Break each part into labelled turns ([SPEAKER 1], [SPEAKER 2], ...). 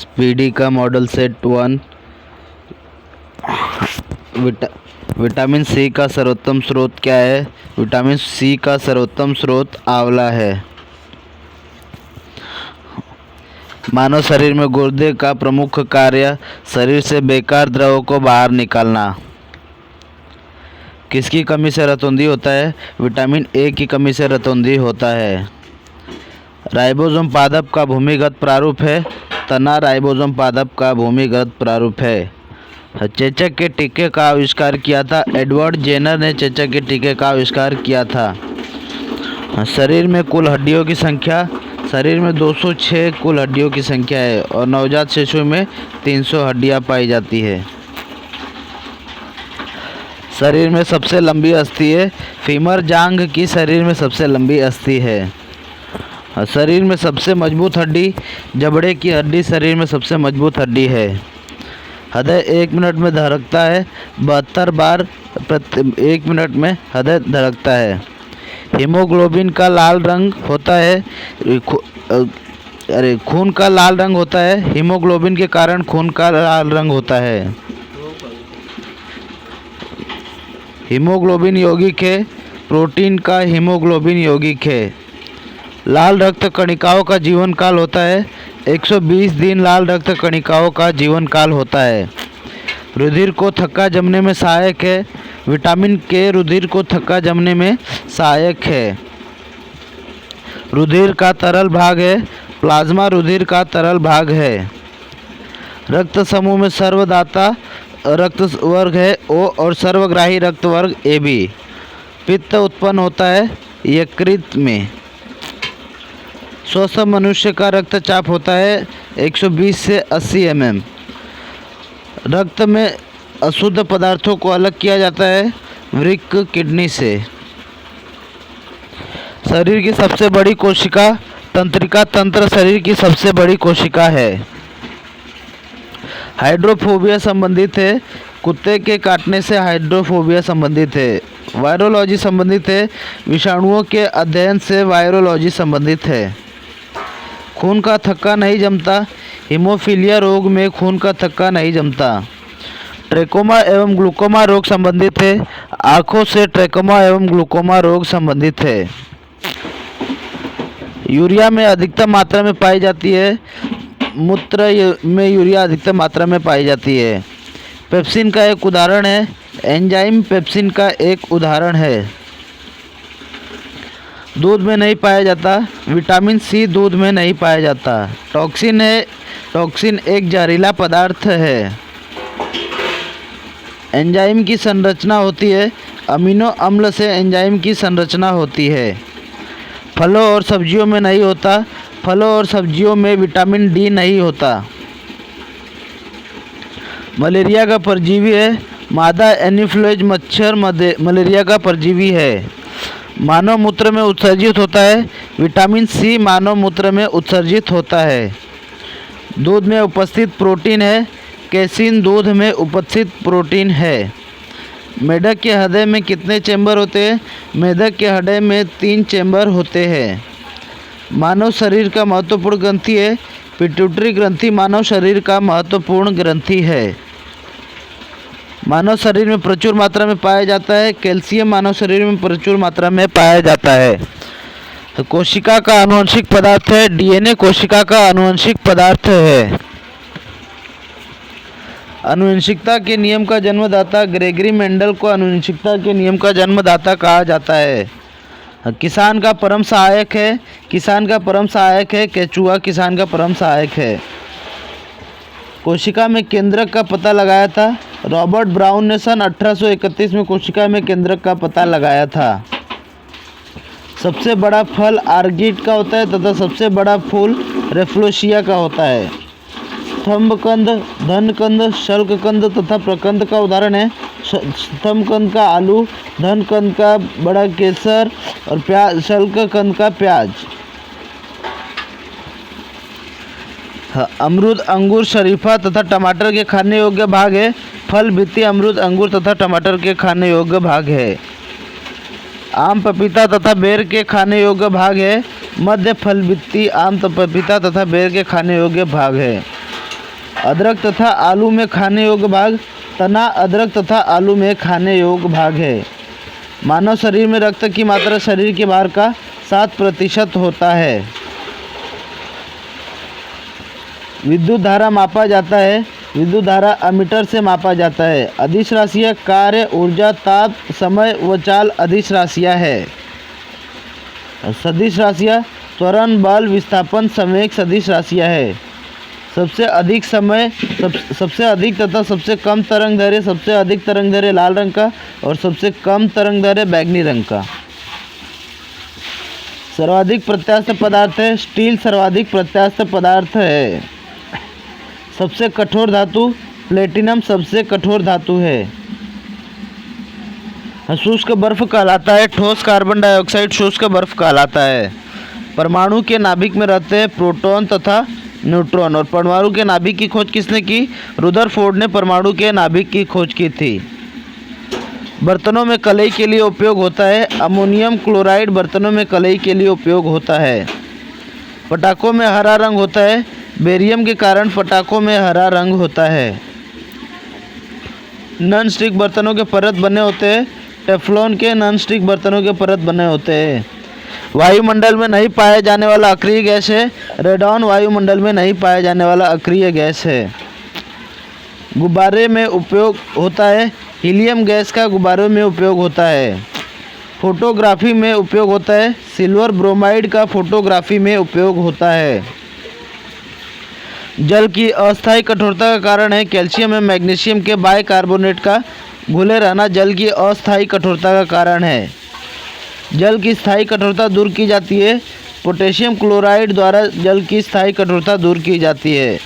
[SPEAKER 1] Speedy का model set 1। Vitamin C का सर्वोत्तम स्रोत क्या है? विटामिन सी का सर्वोत्तम स्रोत आंवला है। मानव शरीर में गुर्दे का प्रमुख कार्य शरीर से बेकार द्रवों को बाहर निकालना। किसकी कमी से रतौंधी होता है? विटामिन ए की कमी से रतौंधी होता है। राइबोसोम पादप का भूमिगत प्रारूप है। तना राइबोसोम पादप का भूमिगत प्रारूप है। चेचक के टीके का आविष्कार किया था? एडवर्ड जेनर ने चेचक के टीके का आविष्कार किया था। शरीर में कुल हड्डियों की संख्या? शरीर में 206 कुल हड्डियों की संख्या है और नवजात शिशु में 300 हड्डियां पाई जाती है। शरीर में सबसे लंबी अस्थि है? फीमर जांघ की शरीर में सबसे लंबी अस्थि है। शरीर में सबसे मजबूत हड्डी? जबड़े की हड्डी शरीर में सबसे मजबूत हड्डी है। हृदय 1 मिनट में धड़कता है? 72 बार प्रति 1 मिनट में हृदय धड़कता है। हीमोग्लोबिन का लाल रंग होता है खून का लाल रंग होता है। हीमोग्लोबिन के कारण खून का लाल रंग होता है। हीमोग्लोबिन यौगिक है? प्रोटीन का हीमोग्लोबिन यौगिक है। लाल रक्त कणिकाओं का जीवन काल होता है? 120 दिन लाल रक्त कणिकाओं का जीवन काल होता है। रुधिर को थक्का जमने में सहायक है? विटामिन के रुधिर को थक्का जमने में सहायक है। रुधिर का तरल भाग है? प्लाज्मा रुधिर का तरल भाग है। रक्त समूह में सर्वदाता रक्त वर्ग है ओ और सर्वग्राही रक्त वर्ग AB। पित्त उत्पन्न होता है यकृत में। स्वस्थ मनुष्य का रक्तचाप होता है 120 से 80 mm। रक्त में अशुद्ध पदार्थों को अलग किया जाता है वृक्क किडनी से। शरीर की सबसे बड़ी कोशिका? तंत्रिका तंत्र शरीर की सबसे बड़ी कोशिका है। हाइड्रोफोबिया संबंधित है? कुत्ते के काटने से हाइड्रोफोबिया संबंधित है। वायरोलॉजी संबंधित है? विषाणुओं के अध्ययन से वायरोलॉजी संबंधित है। खून का थक्का नहीं जमता? हीमोफीलिया रोग में खून का थक्का नहीं जमता। ट्रेकोमा एवं ग्लूकोमा रोग संबंधित है? आँखों से ट्रेकोमा एवं ग्लूकोमा रोग संबंधित है। यूरिया में अधिकतम मात्रा में पाई जाती है? मूत्र में यूरिया अधिकतम मात्रा में पाई जाती है। पेप्सिन का एक उदाहरण है? एंजाइम पेप्सिन का एक उदाहरण है। दूध में नहीं पाया जाता? विटामिन सी दूध में नहीं पाया जाता। टॉक्सिन है? टॉक्सिन एक जहरीला पदार्थ है। एंजाइम की संरचना होती है? अमीनो अम्ल से एंजाइम की संरचना होती है। फलों और सब्जियों में नहीं होता? फलों और सब्जियों में विटामिन डी नहीं होता। मलेरिया का परजीवी है? मादा एनीफ्लुएंजा मच्छर मलेरिया का परजीवी है। मानव मूत्र में उत्सर्जित होता है? विटामिन सी मानव मूत्र में उत्सर्जित होता है। दूध में उपस्थित प्रोटीन है? कैसीन दूध में उपस्थित प्रोटीन है। मेढक के हृदय में कितने चैम्बर होते हैं? मेढक के हृदय में 3 चैम्बर होते हैं। मानव शरीर का महत्वपूर्ण ग्रंथि है? पिट्यूटरी ग्रंथि मानव शरीर का महत्वपूर्ण ग्रंथि है। मानव शरीर में प्रचुर मात्रा में पाया जाता है? कैल्शियम मानव शरीर में प्रचुर मात्रा में पाया जाता है। कोशिका का आनुवंशिक पदार्थ है? DNA कोशिका का आनुवंशिक पदार्थ है। आनुवंशिकता के नियम का जन्मदाता? ग्रेगरी मेंडल को आनुवंशिकता के नियम का जन्मदाता कहा जाता है। किसान का परम सहायक है? किसान का परम सहायक है केचुआ किसान का परम सहायक है। कोशिका में केंद्रक का पता लगाया था? रॉबर्ट ब्राउन ने सन 1831 में कोशिका में केंद्रक का पता लगाया था। सबसे बड़ा फल आर्किड का होता है तथा सबसे बड़ा फूल रेफ्लोशिया का होता है। स्तंभकंद, धनकंद, शल्ककंद तथा प्रकंद का उदाहरण है? स्तंभकंद का आलू, धनकंद का बड़ा केसर और शल्ककंद का प्याज। अमरूद, अंगूर, शरीफा तथा टमाटर के खाने योग्य भाग है? फल, बित्ती, अमरूद, अंगूर तथा टमाटर के खाने योग्य भाग है। आम, पपीता तथा बेर के खाने योग्य भाग है? मध्य फल, बित्ती, आम, पपीता तथा बेर के खाने योग्य भाग है। अदरक तथा आलू में खाने योग्य भाग। तना अदरक तथा आलू में खाने योग्य भाग है। मानव शरीर में रक्त की मात्रा शरीर के भार का 7% होता है। विद्युत धारा मापा जाता है। विद्युत धारा अमीटर से मापा जाता है। अदिश राशियाँ कार्य, ऊर्जा, ताप, समय व चाल अदिश राशियाँ है। सदिश राशियाँ त्वरण, बल, विस्थापन, संवेग सदिश राशियाँ है। सबसे अधिक समय, सबसे अधिक तथा सबसे कम तरंग दैर्घ्य, सबसे अधिक तरंग दैर्घ्य लाल रंग का और सबसे कम तरंग दैर्घ्य बैंगनी रंग का। सर्वाधिक प्रत्यास्थ पदार्थ है। स्टील सर्वाधिक प्रत्यास्थ पदार्थ है। सबसे कठोर धातु प्लेटिनम सबसे कठोर धातु है। शुष्क बर्फ कहलाता है। ठोस कार्बन डाइऑक्साइड शुष्क बर्फ कहलाता है। परमाणु के नाभिक में रहते हैं प्रोटॉन तथा न्यूट्रॉन। और परमाणु के नाभिक की खोज किसने की? रुदरफोर्ड ने परमाणु के नाभिक की खोज की थी। बर्तनों में कलई के लिए उपयोग होता है। अमोनियम क्लोराइड बर्तनों में कलई के लिए उपयोग होता है। पटाखों में हरा रंग होता है। बेरियम के कारण पटाखों में हरा रंग होता है। नॉन स्टिक बर्तनों के परत बने होते हैं। टेफ्लॉन के नॉन स्टिक बर्तनों के परत बने होते हैं। वायुमंडल में नहीं पाया जाने वाला अक्रिय गैस है रेडॉन। वायुमंडल में नहीं पाया जाने वाला अक्रिय गैस है। गुब्बारे में उपयोग होता है। हीलियम गैस का गुब्बारों में उपयोग होता है। फोटोग्राफी में उपयोग होता है। सिल्वर ब्रोमाइड का फोटोग्राफी में उपयोग होता है। जल की अस्थायी कठोरता का कारण है कैल्शियम एवं मैग्नीशियम के बाइकार्बोनेट का घुले रहना जल की अस्थायी कठोरता का कारण है। जल की स्थायी कठोरता दूर की जाती है। पोटेशियम क्लोराइड द्वारा जल की स्थायी कठोरता दूर की जाती है।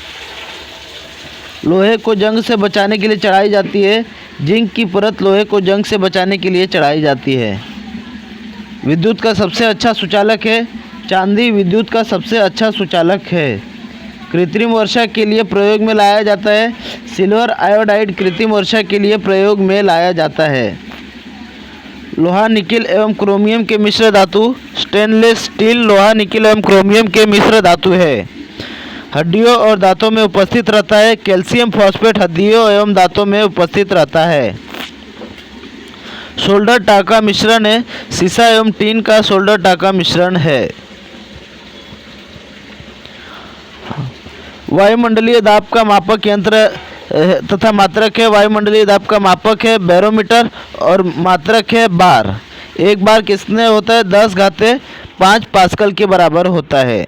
[SPEAKER 1] लोहे को जंग से बचाने के लिए चढ़ाई जाती है। जिंक की परत लोहे को जंग से बचाने के लिए चढ़ाई जाती है। विद्युत का सबसे अच्छा सुचालक है। चांदी विद्युत का सबसे अच्छा सुचालक है। कृत्रिम वर्षा के लिए प्रयोग में लाया जाता है। सिल्वर आयोडाइड कृत्रिम वर्षा के लिए प्रयोग में लाया जाता है। लोहा, निकिल एवं क्रोमियम के मिश्र धातु। स्टेनलेस स्टील लोहा, निकिल एवं क्रोमियम के मिश्र धातु है। हड्डियों और दांतों में उपस्थित रहता है। कैल्शियम फॉस्फेट हड्डियों एवं दांतों में उपस्थित रहता है। सोल्डर टाका मिश्रण है। सीसा एवं टीन का सोल्डर टाका मिश्रण है। वायुमंडलीय दाब का मापक यंत्र तथा मात्रक है। वायुमंडलीय दाब का मापक है बैरोमीटर और मात्रक है बार। एक बार कितने होता है? 10⁵5 पास्कल के बराबर होता है।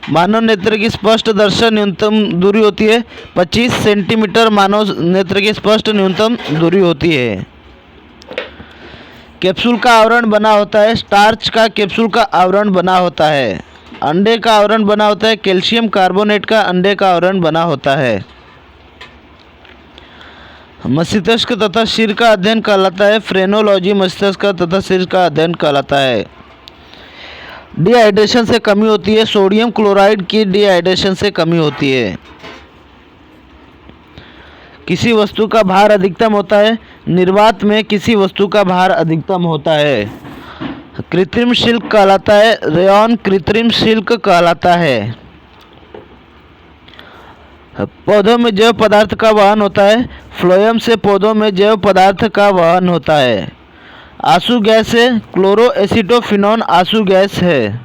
[SPEAKER 1] मानव नेत्र की स्पष्ट दर्शन न्यूनतम दूरी होती है 25 सेंटीमीटर। मानव नेत्र की स्पष्ट न्यूनतम दूरी होती है। कैप्सूल का आवरण बना होता है। स्टार्च का कैप्सूल का आवरण बना होता है। अंडे का आवरण बना होता है। कैल्शियम कार्बोनेट का अंडे का आवरण बना होता है। मस्तिष्क तथा सिर का अध्ययन कहलाता है फ्रेनोलॉजी। मस्तिष्क तथा सिर का अध्ययन कहलाता है। डिहाइड्रेशन से कमी होती है। सोडियम क्लोराइड की डिहाइड्रेशन से कमी होती है। किसी वस्तु का भार अधिकतम होता है। निर्वात में किसी वस्तु का भार अधिकतम होता है। कृत्रिम शिल्क कहलाता है। रेयॉन कृत्रिम शिल्क कहलाता है। पौधों में जैव पदार्थ का वहन होता है। फ्लोएम से पौधों में जैव पदार्थ का वहन होता है। आंसू गैस है। क्लोरोएसिटोफिनॉन आंसू गैस है।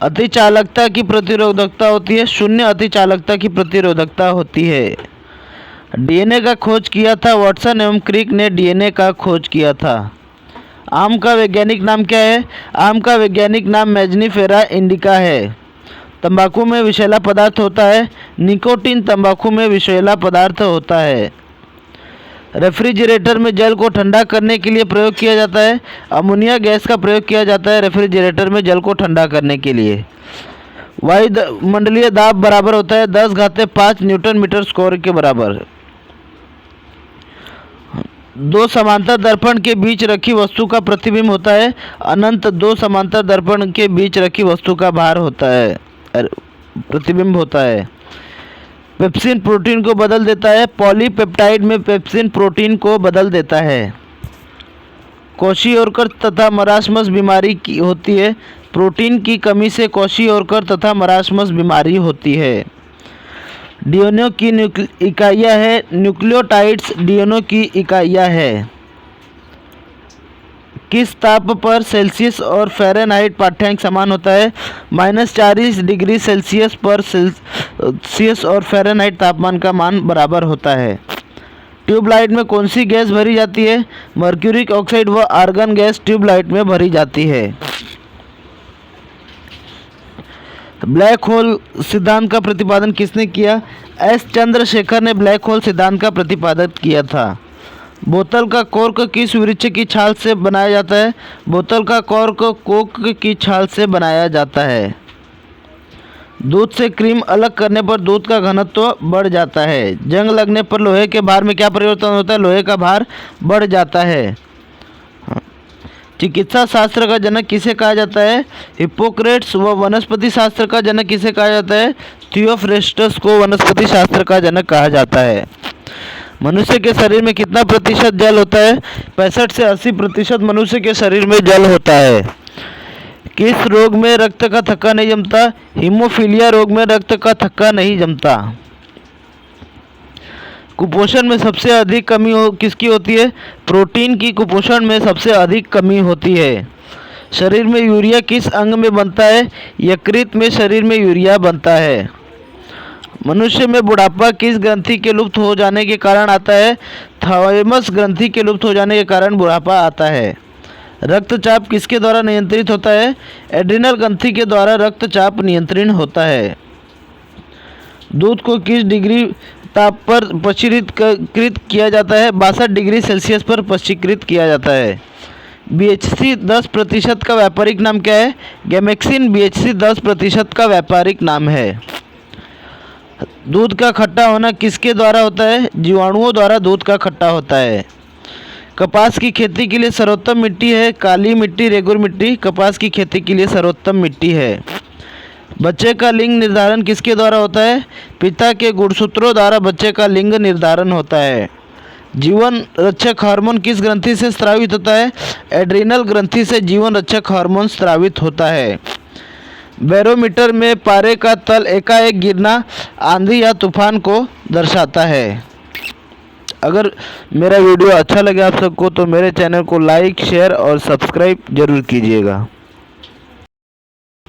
[SPEAKER 1] अतिचालकता की प्रतिरोधकता होती है। शून्य अतिचालकता की प्रतिरोधकता होती है। डीएनए का खोज किया था वाटसन एवं क्रिक ने डीएनए का खोज किया था। आम का वैज्ञानिक नाम क्या है? आम का वैज्ञानिक नाम मैजनीफेरा इंडिका है। तंबाकू में विषैला पदार्थ होता है। निकोटीन तंबाकू में विषैला पदार्थ होता है। रेफ्रिजरेटर में जल को ठंडा करने के लिए प्रयोग किया जाता है। अमोनिया गैस का प्रयोग किया जाता है रेफ्रिजरेटर में जल को ठंडा करने के लिए। वायुमंडलीय दाब बराबर होता है 10⁵5 न्यूटन मीटर स्क्वायर के बराबर। दो समांतर दर्पण के बीच रखी वस्तु का प्रतिबिंब होता है अनंत। दो समांतर दर्पण के बीच रखी वस्तु का भार होता है प्रतिबिंब होता है। पेप्सिन प्रोटीन को बदल देता है। पॉलीपेप्टाइड में पेप्सिन प्रोटीन को बदल देता है। क्वोशियोर्कर तथा मरासमस बीमारी की होती है प्रोटीन की कमी से क्वाशियोरकर तथा मरासमस बीमारी होती है। डीएनए की इकाइयाँ है न्यूक्लियोटाइड्स डीएनए की इकाइयाँ है। किस ताप पर सेल्सियस और फ़ारेनहाइट पाठ्यांक समान होता है? -40 डिग्री सेल्सियस पर सेल्सियस और फ़ारेनहाइट तापमान का मान बराबर होता है। ट्यूबलाइट में कौन सी गैस भरी जाती है? मर्क्यूरिक ऑक्साइड व आर्गन गैस ट्यूबलाइट में भरी जाती है। ब्लैक होल सिद्धांत का प्रतिपादन किसने किया? एस चंद्रशेखर ने ब्लैक होल सिद्धांत का प्रतिपादन किया था। बोतल का कॉर्क किस वृक्ष की छाल से बनाया जाता है? बोतल का कॉर्क कोक की छाल से बनाया जाता है। दूध से क्रीम अलग करने पर दूध का घनत्व बढ़ जाता है। जंग लगने पर लोहे के भार में क्या परिवर्तन होता है? लोहे का भार बढ़ जाता है। चिकित्सा शास्त्र का जनक किसे कहा जाता है? हिप्पोक्रेट्स। व वनस्पति शास्त्र का जनक किसे कहा जाता है? थियोफ्रेस्टस को वनस्पति शास्त्र का जनक कहा जाता है। मनुष्य के शरीर में कितना प्रतिशत जल होता है? 65 से 80% मनुष्य के शरीर में जल होता है। किस रोग में रक्त का थक्का नहीं जमता? हीमोफीलिया रोग में रक्त का थक्का नहीं जमता। कुपोषण में सबसे अधिक कमी किसकी होती है? प्रोटीन की कुपोषण में सबसे अधिक कमी होती है। शरीर में यूरिया किस अंग में बनता है? यकृत में शरीर में यूरिया बनता है। मनुष्य में बुढ़ापा किस ग्रंथि के लुप्त हो जाने के कारण आता है? थायमस ग्रंथि के लुप्त हो जाने के कारण बुढ़ापा आता है। रक्तचाप किसके द्वारा नियंत्रित होता है? एड्रिनल ग्रंथि के द्वारा रक्तचाप नियंत्रण होता है। दूध को किस डिग्री ताप पर परीक्षित किया जाता है? 62 डिग्री सेल्सियस पर परीक्षित किया जाता है। BHC 10% का व्यापारिक नाम क्या है? गैमेक्सिन BHC 10% का व्यापारिक नाम है। दूध का खट्टा होना किसके द्वारा होता है? जीवाणुओं द्वारा दूध का खट्टा होता है। कपास की खेती के लिए सर्वोत्तम मिट्टी है? काली मिट्टी, रेगुर मिट्टी कपास की खेती के लिए सर्वोत्तम मिट्टी है। बच्चे का लिंग निर्धारण किसके द्वारा होता है? पिता के गुणसूत्रों द्वारा बच्चे का लिंग निर्धारण होता है। जीवन रक्षक हार्मोन किस ग्रंथि से स्रावित होता है? एड्रिनल ग्रंथि से जीवन रक्षक हार्मोन स्रावित होता है। बैरोमीटर में पारे का तल एकाएक गिरना आंधी या तूफान को दर्शाता है। अगर मेरा वीडियो अच्छा लगे आप सबको तो मेरे चैनल को लाइक, शेयर और सब्सक्राइब जरूर कीजिएगा।